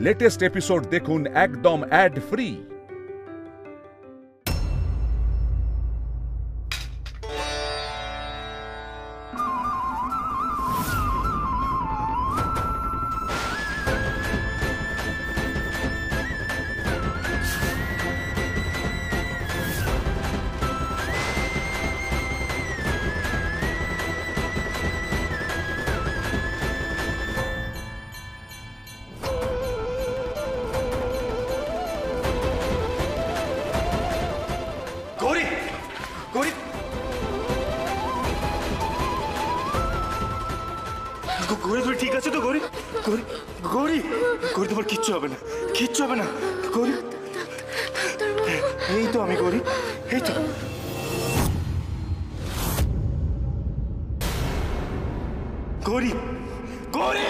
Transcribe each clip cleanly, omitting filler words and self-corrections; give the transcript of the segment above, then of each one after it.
Latest episode দেখুন একদম add free. Gauri তুমি ঠিক আছে তো? গৌরী গৌরী গৌরী গৌরী তোমার কিচ্ছু হবে না, কিচ্ছু হবে না গৌরী। এই তো আমি গৌরী, এই তো। গৌরী গৌরী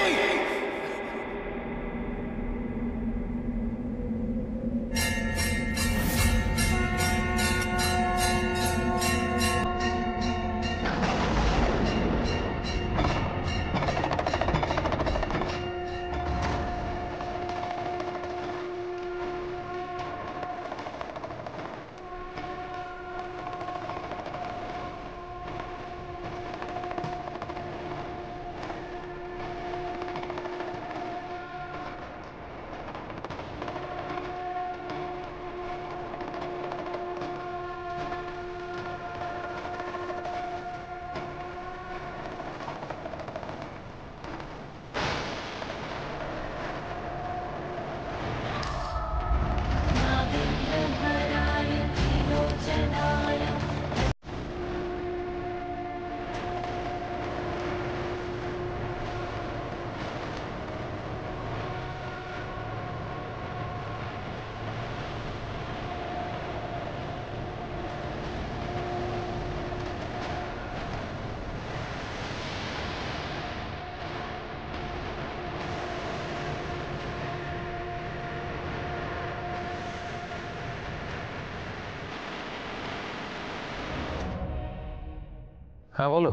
হ্যাঁ বলো।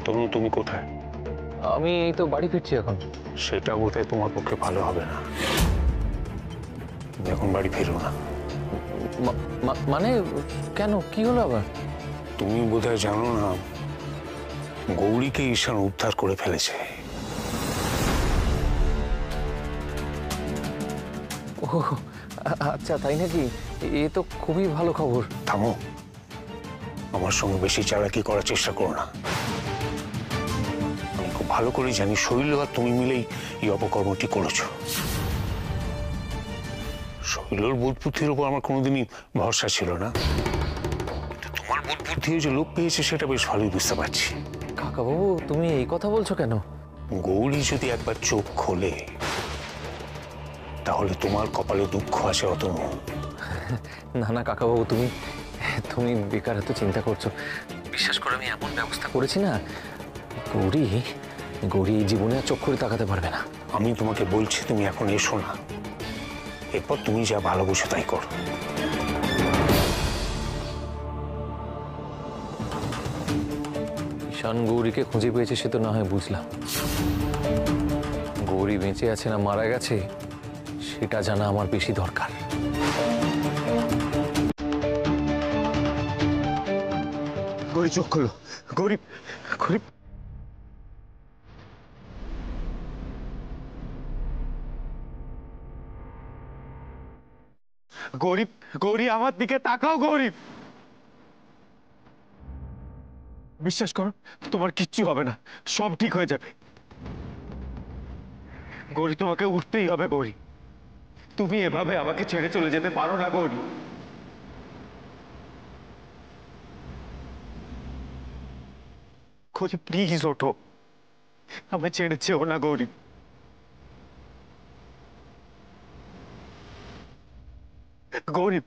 তনু তুমি কোথায়? আমি এই তো বাড়ি ফিরছি এখন। সেটা বোধহয় তোমার পক্ষে ভালো হবে না, তুমি এখন বাড়ি ফেরো না। মানে কেন, কি হলো আবার? তুমি বোধহয় জানো না, গৌরীকে ঈশান উদ্ধার করে ফেলেছে। ও আচ্ছা, তাই নাকি? এ তো খুবই ভালো খবর। থামো, আমার সঙ্গে বেশি চালাকি করার চেষ্টা করো না। আমি খুব ভালো করে জানি শৈল আর তুমি মিলেই এই অপকর্মটি করেছো। শৈলর বোধ বুদ্ধির উপর আমার কোনোদিনই ভরসা ছিল না, কিন্তু তোমার বোধ বুদ্ধি যে লোক পেয়েছে সেটা বেশ ভালোই বুঝতে পারছি। কাকাবাবু, তুমি এই কথা বলছো কেন? গৌরী যদি একবার চোখ খোলে তাহলে তোমার কপালে দুঃখ আছে অতনু। না না কাকাবাবু, তুমি তুমি বেকার এত চিন্তা করছো। বিশ্বাস করে আমি এমন ব্যবস্থা করেছি না, গৌরী গৌরী এই জীবনে আর চোখ করে তাকাতে পারবে না। আমি তোমাকে বলছি তুমি এখন এসো না, এরপর তুমি যা ভালো বুঝো তাই করো। ঈশান গৌরীকে খুঁজে পেয়েছে সে তো না হয় বুঝলাম, গৌরী বেঁচে আছে না মারা গেছে সেটা জানা আমার বেশি দরকার। গৌরী চোখ খোলো, গৌরী গৌরী গৌরী গৌরী আমার দিকে তাকাও। গৌরী বিশ্বাস করো, তোমার কিচ্ছু হবে না, সব ঠিক হয়ে যাবে। গৌরী তোমাকে উঠতেই হবে। গৌরী তুমি এভাবে আমাকে ছেড়ে চলে যেতে পারো না। গৌরী গৌরী প্লিজ ওঠো, আমায় ছেড়ে যেও না। গৌরী গৌরী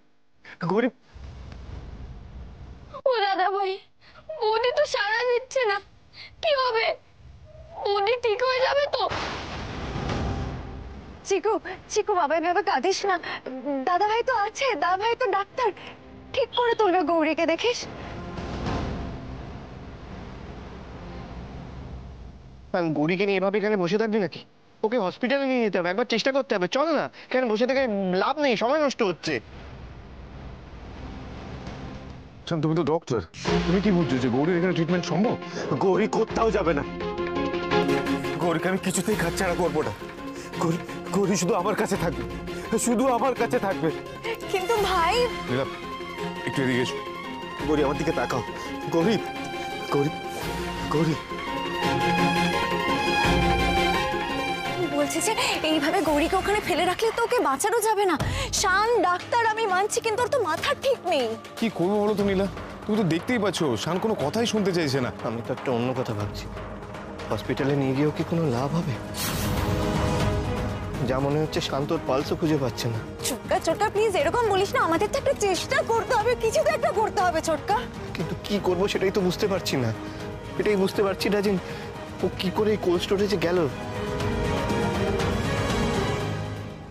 গৌরী ও দাদা ভাই, উনি তো সাড়া দিচ্ছে না, কি হবে? উনি ঠিক হয়ে যাবে তো? চিকু চিকু বাবা, এভাবে কাঁদিস না। দাদা ভাই তো আছে, দাদা ভাই তো ডাক্তার, ঠিক করে তুলবে গৌরীকে, দেখিস। গৌরীকে নিয়ে এভাবে এখানে বসে থাকবি নাকি? ওকে হসপিটালে নিয়ে যেতে হবে, একবার চেষ্টা করতে হবে। চল না, কেন বসে থেকে লাভ নেই, সময় নষ্ট হচ্ছে। তুমি তো ডক্টর, তুমি কি বুঝছো যে গৌরীর এখানে ট্রিটমেন্ট সম্ভব? গৌরী কোথাও যাবে না। গৌরীকে আমি কিছুতেই হাতছাড়া করবো না। গৌরী শুধু আমার কাছে থাকবে, শুধু আমার কাছে থাকবে। কিন্তু ভাই, নীলা, একটু এদিকে এসো। গৌরী আমার দিকে তাকাও। গৌরী, গৌরী, গৌরী। বলছে যে এইভাবে গৌরীকে ওখানে ফেলে রাখলে তো ওকে বাঁচানো যাবে না। শান ডাক্তার আমি মানছি, কিন্তু ওর তো মাথা ঠিক নেই। কি করবো বলো তো নীলা, তুমি তো দেখতেই পাচ্ছ শান কোনো কথাই শুনতে চাইছে না। আমি তো একটা অন্য কথা ভাবছি, হসপিটালে নিয়ে গিয়েও কি কোনো লাভ হবে? যা মনে হচ্ছে শান্তর পালসও খুঁজে পাচ্ছে না। ছোটকা প্লিজ এরকম বলিস না, আমাদের তো একটা চেষ্টা করতে হবে, কিছু তো একটা করতে হবে ছোটকা। কিন্তু কি করব সেটাই তো বুঝতে পারছি না। এটাই বুঝতে পারছি না যে ও কি করে কোল্ড স্টোরেজে গেল,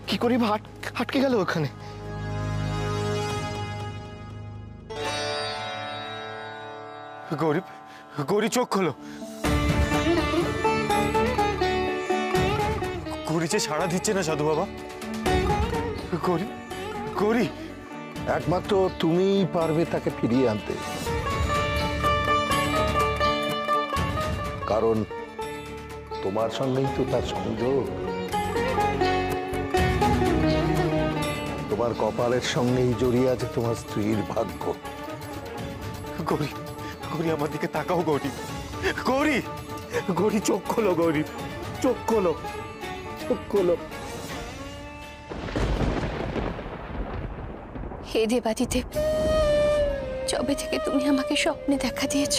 কি করে আটকে গেল ওখানে। গৌরী, গৌরী চোখ খোলো। গৌরী যে সাড়া দিচ্ছে না সাধু বাবা। গৌরী, গৌরী। একমাত্র তুমিই পারবে তাকে ফিরিয়ে আনতে, কারণ তোমার সঙ্গেই তো তার সংযোগ। তোমার কপালের সঙ্গেই জড়িয়ে আছে তোমার স্ত্রীর ভাগ্য। গৌরী, গৌরী আমার দিকে তাকাও। গৌরী, গৌরী, গৌরী চোখ খোলো। গৌরী চোখ খোলো, চোখ খোলো। হে দেবাদিদেব, যবে থেকে তুমি আমাকে স্বপ্নে দেখা দিয়েছ,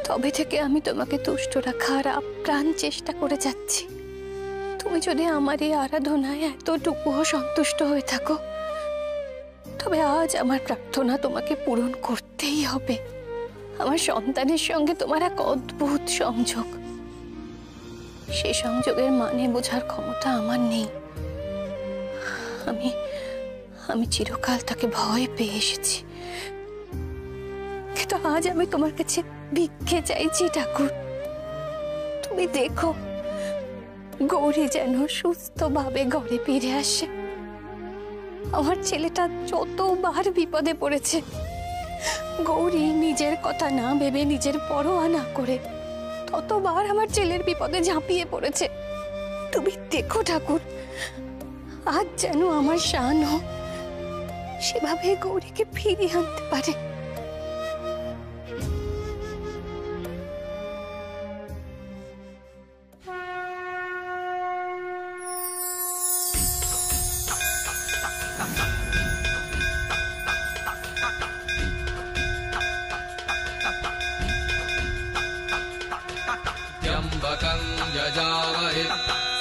তবে থেকে আমি তোমাকে তুষ্ট রাখার আপ্রাণ চেষ্টা করে যাচ্ছি। তুমি যদি আমার এই আরাধনায় এতটুকুও সন্তুষ্ট হয়ে থাকো, তবে আজ আমার প্রার্থনা তোমাকে পূরণ করতেই হবে। আমার সন্তানের সঙ্গে তোমার এক অদ্ভুত সংযোগ, সে সংযোগের মানে বোঝার ক্ষমতা আমার নেই। আমি চিরকাল তাকে ভয় পেয়ে এসেছি, কিন্তু আজ আমি তোমার কাছে ভিক্ষে চাইছি ঠাকুর। তুমি দেখো গৌরী যেন সুস্থভাবে ঘরে ফিরে আসে। আমার ছেলেটা যতবার বিপদে পড়েছে, গৌরী নিজের কথা না ভেবে, নিজের পরোয়া না করে ততবার আমার ছেলের বিপদে ঝাঁপিয়ে পড়েছে। তুমি দেখো ঠাকুর, আজ যেন আমার শান হোক, সেভাবে গৌরীকে ফিরিয়ে আনতে পারে। त्र्यम्बकं यजामहे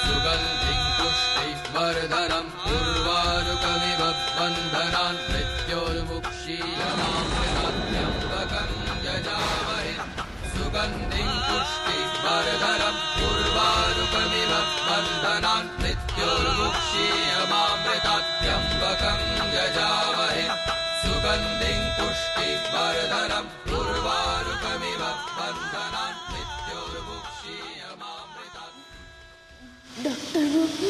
सुगन्धिं पुष्टिवर्धनम् उर्वारुकमिव बन्धनान् मृत्योर्मुक्षीयमामृतात्। त्र्यम्बकं यजामहे सुगन्धिं पुष्टिवर्धनम् उर्वारुकमिव बन्धनान् मृत्योर्मुक्षीयमामृतात्। त्र्यम्बकं यजामहे सुगन्धिं पुष्टिवर्धनम् उर्वारुकमिव बन्धनान् मृत्योर्मुक्षीयमामृतात्। ডাক্তারবাবু,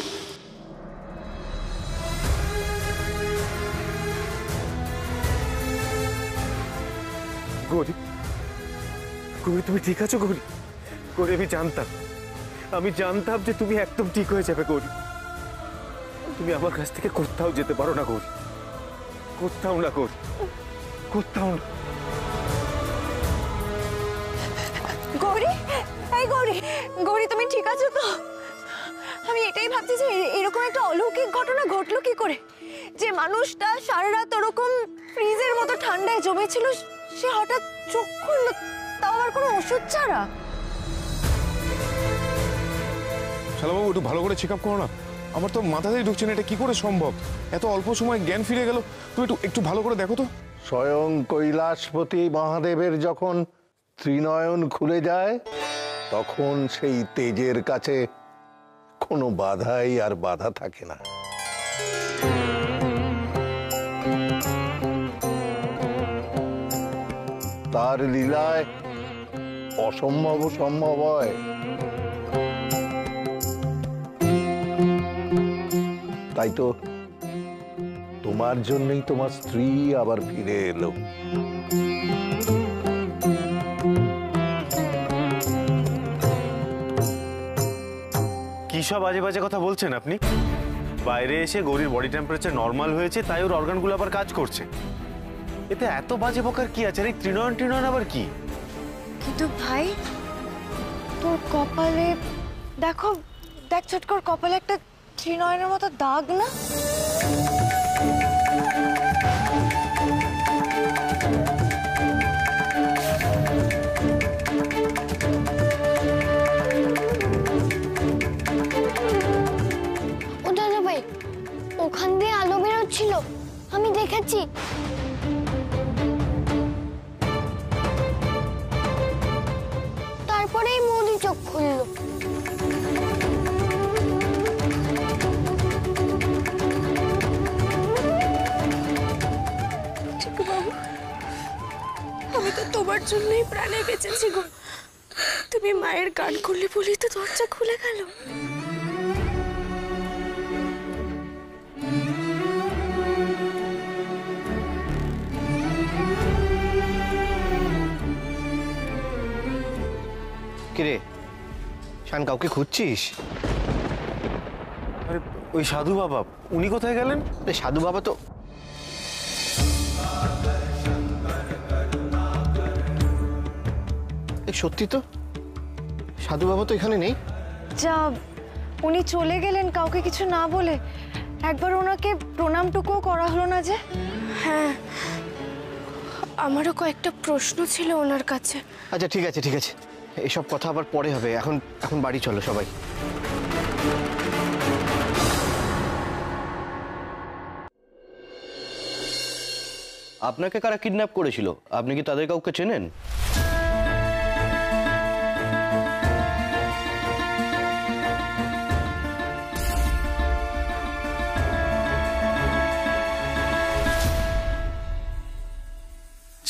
গৌরী, গৌরী তুমি ঠিক আছো? গৌরী, গৌরী আমি জানতাম যে তুমি একদম ঠিক হয়ে যাবে। গৌরী, তুমি আমার কাছ থেকে কোথাও যেতে পারো না। গৌরী, কোথাও না। গৌরী, কোথাও না। গৌরী, এই গৌরী, গৌরী তুমি ঠিক আছো তো? আমি এটাই ভাবছি যে এরকম একটা অলৌকিক ঘটনা ঘটলো কি করে, যে মানুষটা সারা রাত ওরকম ফ্রিজের মতো ঠান্ডায় জমেছিল, সে হঠাৎ চোখ খুললো, তাও আবার কোনো ওষুধ ছাড়া। শালাবাবু, একটু ভালো করে চেক আপ করো না। আমার তো মাথাতেই ঢুকছে না, এটা কি করে সম্ভব? এত অল্প সময় জ্ঞান ফিরে গেল। তুমি একটু ভালো করে দেখো তো। স্বয়ং কৈলাসপতি মহাদেবের যখন ত্রিনয়ন খুলে যায়, তখন সেই তেজের কাছে কোনো বাধাই আর বাধা থাকে না। তার লীলায় অসম্ভব সম্ভব হয়। তাই তো তোমার জন্যই তোমার স্ত্রী আবার ফিরে এলো। কি সব বাজে বাজে কথা বলছেন আপনি? বাইরে এসে গৌরীর বডি টেম্পারেচার নর্মাল হয়েছে, তাই ওর অর্গানগুলো আবার কাজ করছে। এতে এত বাজে বকার কি আছে? এই ত্রিনয়ন আবার কি? কিন্তু ভাই, তোর কপালে দেখো, দেখ চটকর কপালে একটা ত্রিনয়নের মতো দাগ না? ও দাদা ভাই, ওখান দিয়ে আলো বেরোচ্ছিল, আমি দেখেছি। তারপরেই মৌলি চোখ খুললো। বাবু, আমি তো তোমার জন্যই প্রাণে বেঁচেছি গো। তুমি মায়ের গান করলে বলি তো দরজা খুলে গেল। কিরে শান, কাউকে খুঁজছিস? আরে ওই সাধু বাবা, উনি কোথায় গেলেন? সাধু বাবা তো সত্যি তো, সাধু বাবা তো এখানে নেই। যা, উনি চলে গেলেন কাউকে কিছু না বলে। একবার ওনাকে প্রণামটুকুও করা হলো না যে। হ্যাঁ, আমারও কয়েকটা প্রশ্ন ছিল ওনার কাছে। আচ্ছা ঠিক আছে ঠিক আছে, এসব কথা আবার পরে হবে। এখন বাড়ি চলো সবাই। আপনাকে কারা কিডন্যাপ করেছিল? আপনি কি তাদের কাউকে চেনেন?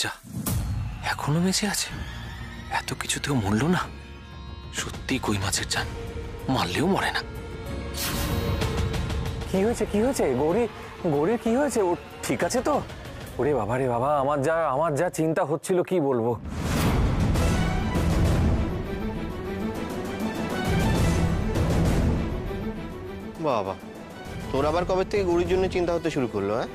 যা, এখনো বেঁচে আছে? এত কিছুতেও মরল না? সত্যি কই মাছের জান, মারলেও মরে না। কি হয়েছে কি হয়েছে? গৌরীর কি হয়েছে? ও ঠিক আছে তো? ওরে বাবা রে বাবা, আমার যা চিন্তা হচ্ছিল কি বলবো। বাবা, তোর আবার কবে থেকে গৌরীর জন্য চিন্তা হতে শুরু করলো? হ্যাঁ,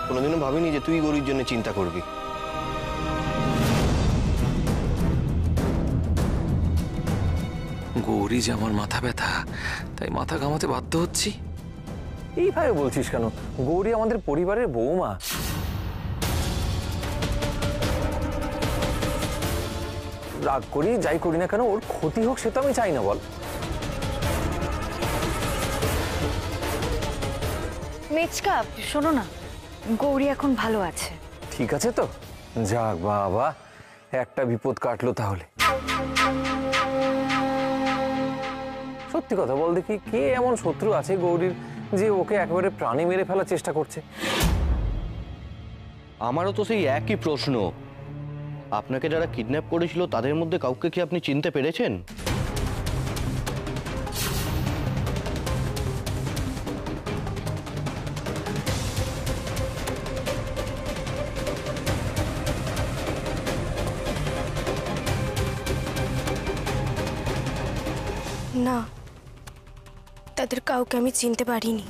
কোনোদিনও ভাবিনি যে তুই গৌরীর জন্য চিন্তা করবি। গৌরী যে আমার মাথা ব্যথা, তাই মাথা ঘামাতে বাধ্য হচ্ছি। এইভাবে বলছিস কেন? গৌরী আমাদের পরিবারের বৌমা। রাগ করি যাই করি না কেন, ওর ক্ষতি হোক সে তো আমি চাই না, বল। মেচকা, শোনো না, গৌরী এখন ভালো আছে। ঠিক আছে তো? যাক বাবা, একটা বিপদ কাটলো তাহলে। সত্যি কথা বল দেখি, কে এমন শত্রু আছে গৌরীর যে ওকে একেবারে প্রাণে মেরে ফেলার চেষ্টা করছে? আমারও তো সেই একই প্রশ্ন। আপনাকে যারা কিডন্যাপ করেছিল তাদের মধ্যে কাউকে কি আপনি চিনতে পেরেছেন? না, তাদের কাউকে আমি চিনতে পারিনি।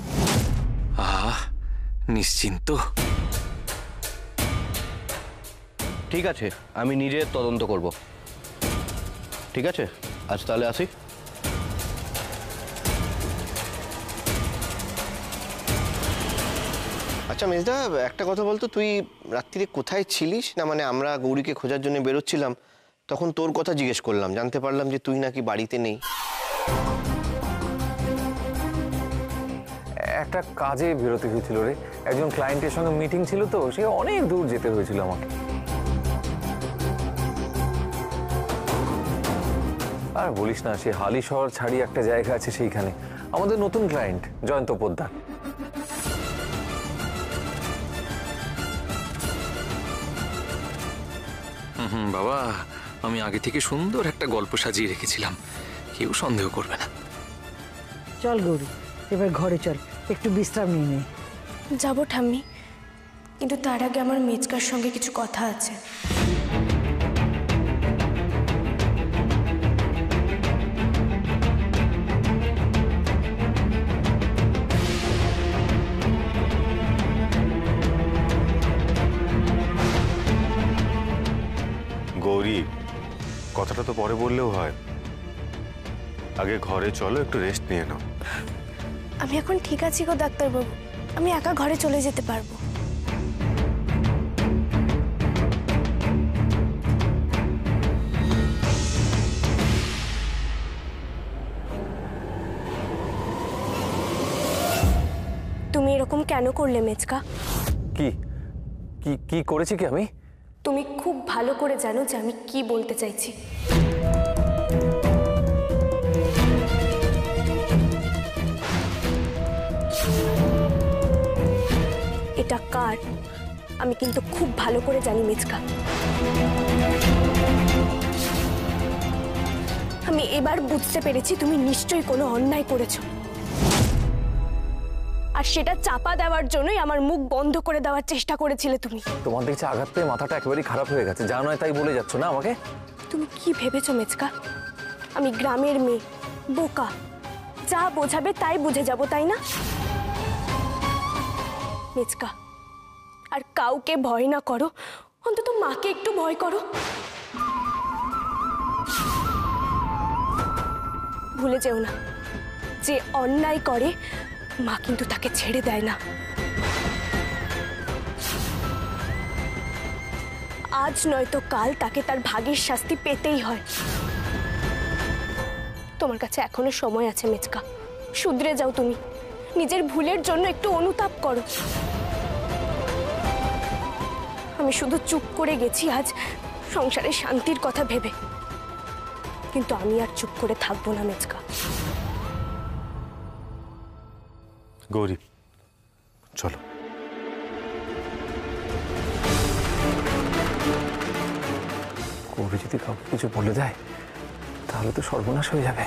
নিশ্চিন্ত? ঠিক আছে, আমি নিজে তদন্ত করব। ঠিক আছে, আজ তাহলে আসি। আচ্ছা মেজদা, একটা কথা বলতো, তুই রাত্রিরে কোথায় ছিলিস? না মানে আমরা গৌরীকে খোঁজার জন্য বেরোচ্ছিলাম, তখন তোর কথা জিজ্ঞেস করলাম, জানতে পারলাম যে তুই নাকি বাড়িতে নেই। একটা কাজে বেরোতে হয়েছিল রে, একজন ক্লায়েন্টের সঙ্গে মিটিং ছিল তো, সে অনেক দূর যেতে হয়েছিল আমাকে। আর বলিস না, সে হালি শহর ছাড়িয়ে একটা জায়গা আছে সেইখানে, আমাদের নতুন ক্লায়েন্ট জয়ন্ত পোদ্দার। বাবা, আমি আগে থেকে সুন্দর একটা গল্প সাজিয়ে রেখেছিলাম, কেউ সন্দেহ করবে না। চল গৌরী, এবার ঘরে চল, একটু বিশ্রাম নিয়ে নে। যাবো ঠাম্মি, কিন্তু তার আগে আমার মেচকার সঙ্গে কিছু কথা আছে। গৌরী, কথাটা তো পরে বললেও হয়, আগে ঘরে চলো, একটু রেস্ট নিয়ে নাও। আমি এখন ঠিক আছি গো ডাক্তারবাবু, আমি একা ঘরে চলে যেতে পারবো। তুমি এরকম কেন করলে মেচকা? কি কি কি করেছি কি আমি? তুমি খুব ভালো করে জানো যে আমি কি বলতে চাইছি। এটা কার আমি কিন্তু খুব ভালো করে জানি মেচকা। আমি এবার বুঝতে পেরেছি তুমি নিশ্চয়ই কোনো অন্যায় করেছো, আর সেটা চাপা দেওয়ার জন্যই আমার মুখ বন্ধ করে দেওয়ার চেষ্টা করেছিলে তুমি। তোমার দেখছি আঘাত পেয়ে মাথাটা একেবারেই খারাপ হয়ে গেছে, যা নয় তাই বলে যাচ্ছ না আমাকে। তুমি কি ভেবেছো মেচকা আমি গ্রামের মেয়ে, বোকা, যা বোঝাবে তাই বুঝে যাব, তাই না? মেচকা, আর কাউকে ভয় না করো, অন্তত মাকে একটু ভয় করো। ভুলে যেও না, যে অন্যায় করে মা কিন্তু তাকে ছেড়ে দেয় না। আজ নয়তো কাল তাকে তার ভাগের শাস্তি পেতেই হয়। তোমার কাছে এখনো সময় আছে মেচকা, শুধরে যাও তুমি, নিজের ভুলের জন্য একটু অনুতাপ করো। আমি শুধু চুপ করে গেছি আজ সংসারে শান্তির কথা ভেবে, কিন্তু আমি আর চুপ করে থাকবো না মেচকা। গৌরী, চলো। গৌরী যদি কাউকে কিছু বলে দেয় তাহলে তো সর্বনাশ হয়ে যাবে।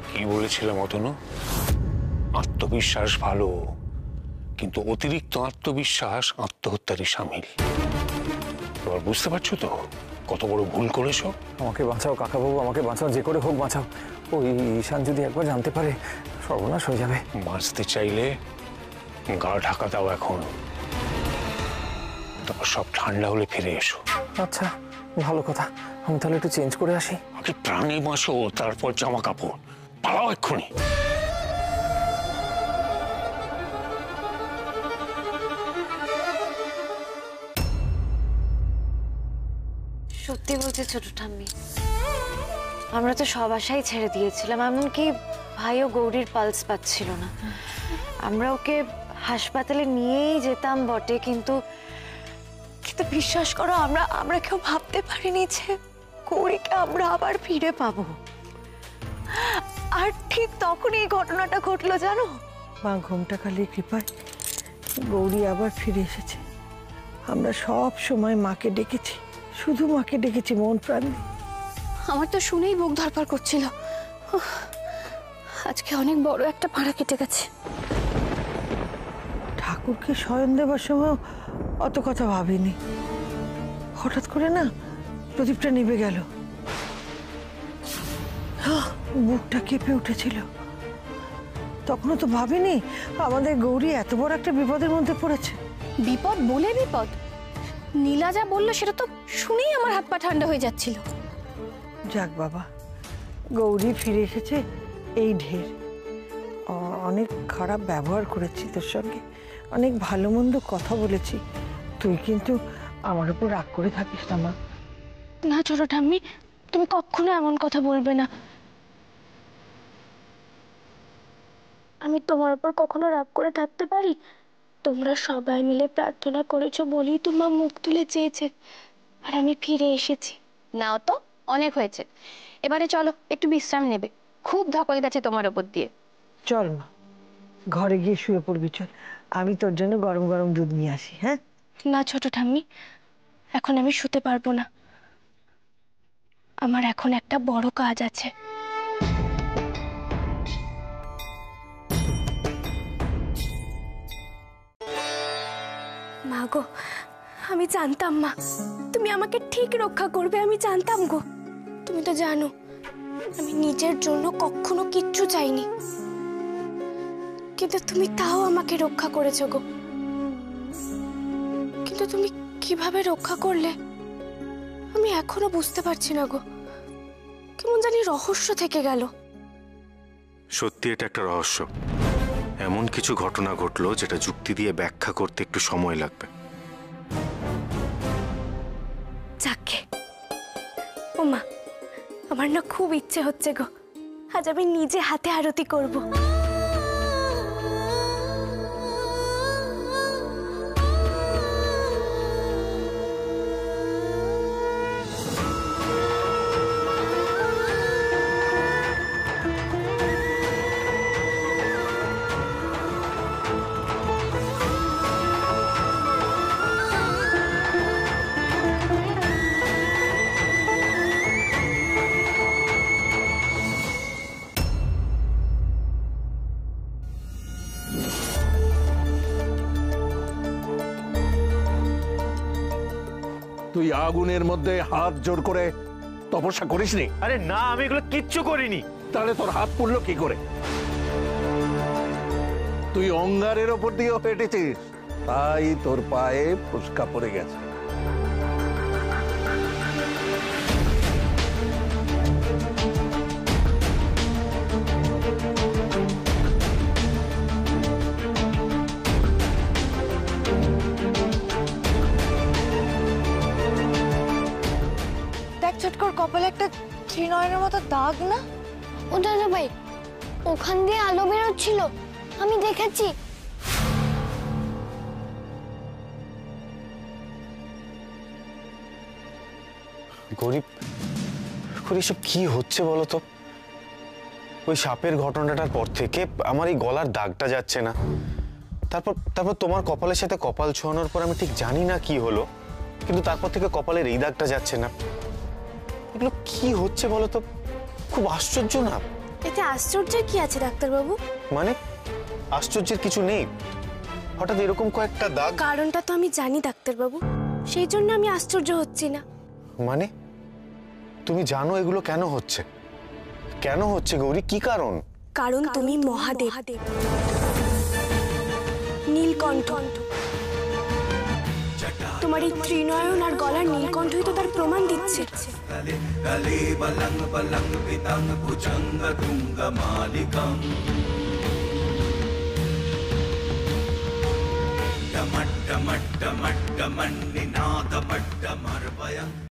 কি বলেছিলাম অতনু? আত্মবিশ্বাস ভালো, কিন্তু অতিরিক্ত আত্মবিশ্বাস আত্মহত্যারই সামিল। এবার বুঝতে পারছো তো কত বড় ভুল করেছো? আমাকে বাঁচাও কাকাবাবু, আমাকে বাঁচাও, যে করে হোক বাঁচাও। ওই ঈশান যদি একবার জানতে পারে সর্বনাশ হয়ে যাবে। বাঁচতে চাইলে গা ঢাকা দাও এখন, তারপর সব ঠান্ডা হলে ফিরে এসো। আচ্ছা, ভালো কথা, আমি তাহলে একটু চেঞ্জ করে আসি। আগে প্রাণে বাঁচো, তারপর জামা কাপড়। পালাও এক্ষুনি। সত্যি বলছি ছোট ঠাম্মি, আমরা তো সব আশাই ছেড়ে দিয়েছিলাম, এমনকি ভাইও গৌরীর পালস পাচ্ছিল না। আমরা ওকে হাসপাতালে নিয়েই যেতাম বটে, কিন্তু বিশ্বাস করো আমরা কেউ ভাবতে পারিনি যে গৌরীকে আমরা আবার ফিরে পাবো। আর ঠিক তখনই এই ঘটনাটা ঘটলো জানো। মা ঘুমটা কালী কৃপায় গৌরী আবার ফিরে এসেছে। আমরা সব সময় মাকে ডেকেছি, শুধু মাকে ডেকেছি মন প্রাণ দিয়ে। আমার তো শুনেই বুক ধরপড় করছিল। আজকে অনেক বড় একটা ভাড়া কেটে গেছে। ঠাকুরকে শয়ন দেবার সময় অত কথা ভাবিনি, হঠাৎ করে না প্রদীপটা নিভে গেল, বুকটা কেঁপে উঠেছিল। তখনও তো ভাবিনি আমাদের গৌরী এত বড় একটা বিপদের মধ্যে পড়েছে। বিপদ বলে বিপদ? নীলা যা বললো সেটা তো শুনেই আমার হাত পা ঠান্ডা হয়ে যাচ্ছিল। যাক বাবা, গৌরী ফিরে এসেছে এই ঢের। অনেক খারাপ ব্যবহার করেছি তোর সঙ্গে, অনেক ভালো মন্দ কথা বলেছি, তুই কিন্তু আমার উপর রাগ করে থাকিস না মা। না ছোট ঠাম্মি, তুমি কখনো এমন কথা বলবে না। আমি তোমার উপর কখনো রাগ করে থাকতে পারি? তোমরা সবাই মিলে প্রার্থনা করেছো বলেই তোমার মুখ তুলে চেয়েছে, আর আমি ফিরে এসেছি। নাও তো, অনেক হয়েছে, এবারে চলো একটু বিশ্রাম নেবে, খুব ধকল গেছে তোমার উপর দিয়ে। চল মা, ঘরে গিয়ে শুয়ে পড়বি, চল, আমি তোর জন্য গরম গরম দুধ নিয়ে আসি। হ্যাঁ না ছোট ঠাম্মি, এখন আমি শুতে পারবো না, আমার এখন একটা বড় কাজ আছে। না গো, আমি জানতাম মা তুমি আমাকে ঠিক রক্ষা করবে, আমি জানতাম গো। তুমি তো জানো আমি নিজের জন্য কখনো কিচ্ছু চাইনি, কিন্তু তুমি তাও আমাকে রক্ষা করেছো গো। কিন্তু তুমি কিভাবে রক্ষা করলে আমি এখনো বুঝতে পারছি না গো, কেমন জানি রহস্য থেকে গেল। সত্যি এটা একটা রহস্য। এমন কিছু ঘটনা ঘটলো যেটা যুক্তি দিয়ে ব্যাখ্যা করতে একটু সময় লাগবে। যাকে ও মা, আমার না খুব ইচ্ছে হচ্ছে গো, আজ আমি নিজে হাতে আরতি করব। তুই আগুনের মধ্যে হাত জোর করে তপস্যা করিসনি? আরে না, আমি এগুলো কিচ্ছু করিনি। তাহলে তোর হাত পড়লো কি করে? তুই অঙ্গারের ওপর দিয়েও হেঁটেছিস, তাই তোর পায়ে ফোস্কা পড়ে গেছে। ছটকর কপালে একটা ত্রিনয়নের মতো দাগ না? ও দাদা ভাই, ওখান দিয়ে আলো বেরোচ্ছিল, আমি দেখেছি। গরিব গরিব, সব কি হচ্ছে বলো তো? ওই সাপের ঘটনাটার পর থেকে আমার এই গলার দাগটা যাচ্ছে না। তারপর তারপর তোমার কপালের সাথে কপাল ছোঁয়ানোর পর আমি ঠিক জানি না কি হলো, কিন্তু তারপর থেকে কপালের এই দাগটা যাচ্ছে না। এগুলো কি হচ্ছে বলো তো? খুব আশ্চর্য না? এতে আশ্চর্যের কি আছে ডাক্তারবাবু? মানে আশ্চর্যের কিছু নেই, হঠাৎ এরকম কয়েকটা দাগ। কারণটা তো আমি জানি ডাক্তারবাবু, সেই জন্য আমি আশ্চর্য হচ্ছি না। মানে তুমি জানো এগুলো কেন হচ্ছে? কেন হচ্ছে গৌরী, কি কারণ? কারণ তুমি মহাদেব, নীলকণ্ঠ। তোমার এই ত্রিনয়ন আর গলার নীলকণ্ঠই তো তার প্রমাণ দিচ্ছে।